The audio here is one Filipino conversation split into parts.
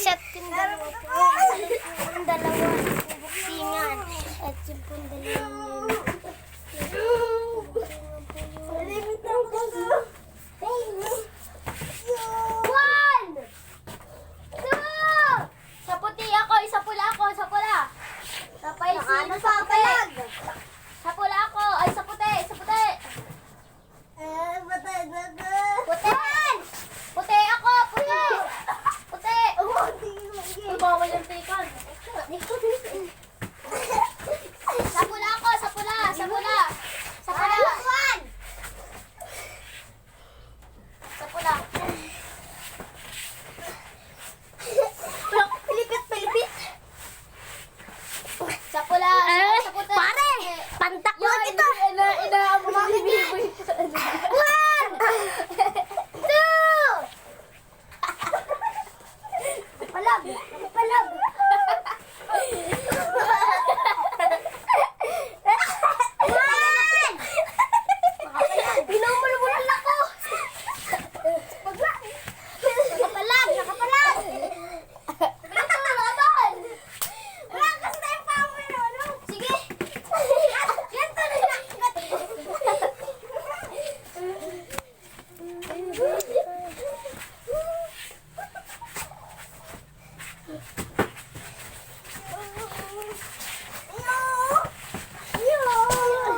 guys, at yung dalawa po. Yung dalawa buksingan. At yung pong dalawa One! Two! Sa puti ako, isa pula ako, sa pula. Sa paisin, sa puti. Sa pula ako, ay sa puti, sa puti. Puti! Puti ako, puti! Puti! Uy, bawal yung tikan. Sa pula ako, sa pula, sa pula. Sa pula. Sa pula. Pilipit. Sa pula. Sa puti. Pare! Pantak mo kita! Ina, mo makibiboy. One! Two! Palag. One! Pinumulumulan ako. Nakapalag. Ito, laban. Wala kasi tayong power, ano? Sige. Yan to na lang.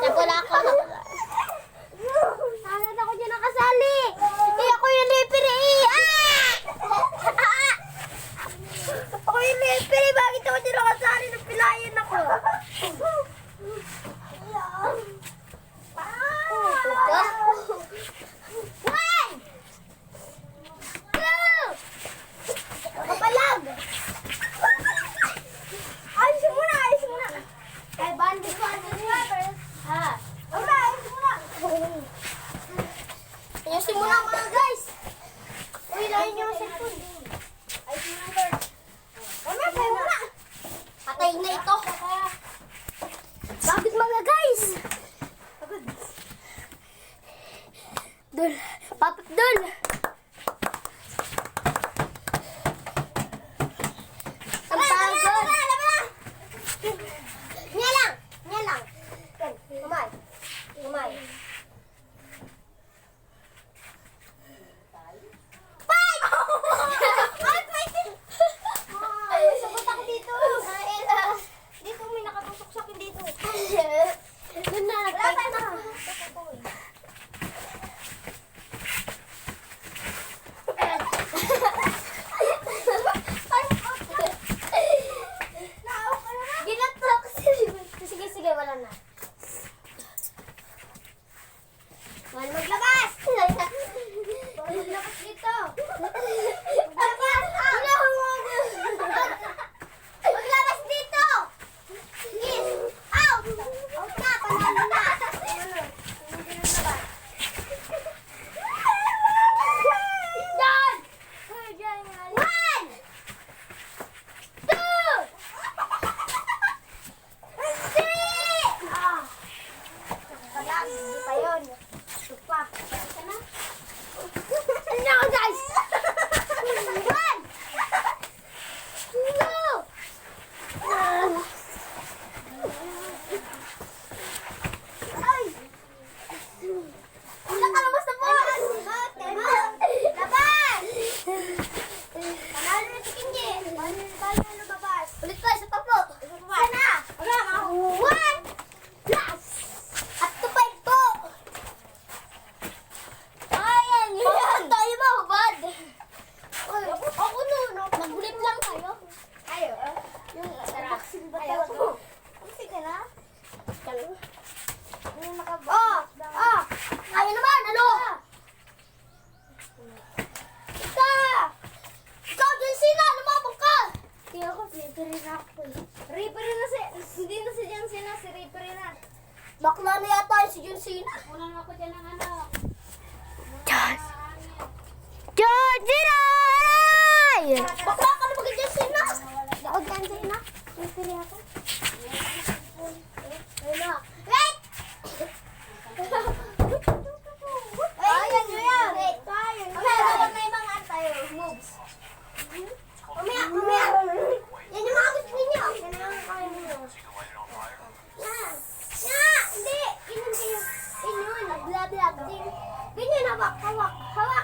Napula ako. Hangat ako dyan nakasali. Ako yung referee. Ako yung referee. Bakit ako dyan nakasali? Napilayan ako. One! Two! Nakapalag! Ayos muna. Kay bandit ko ano niya, ha? Ayos muna. Ayusin muna mga guys. Uy, lahin niyo ang cellphone. Ayos muna, Lord. Kayo muna. Patay na ito. Bakit mga guys? Dul. Papit dul. Ang pagod. Nya lang. Kumay. Fight! Ay, sabot ako dito. Dito may nakatusok sa akin dito. Doon na, nag-fight na. Ginatok. Sige, wala na. Wala maglabas! Maglabas dito! Maglabas! Maglabas dito! Yes! Out! Out na! Panalo na! Hindi naglabas. Yan! One! Two! Three! Wala, hindi pa yun. Pa. Sana? Ano guys? One! Two! Ay! Wala ka naman sa boss! Labas! Panalo na si Kinji. Paano lumabas? Ulit pa, isa pa po. Sana? One! Plus! At 2-5 po! Ayan, yun! Tayo ba, hubad? Ako nun, nag-blip lang tayo. Ayo? Yung boxing ba talaga? Boxing ka na? Kalo? Yung nakabox. Ayaw naman, ano? Ikaw, John Cena, lumabog ka! Hindi ako, referee na ako. Referee na hindi na si John Cena, si referee na. Bakla na yata si John Cena. Unang ako dyan ng ano. John Cena! Bakla ka na mag-John Cena. Ako John Cena. Referee ako. Ayun na. Wait! Ayan nyo yan. Wait. May mga tayo. Moves. Mamaya, hawak, hawak, hawak.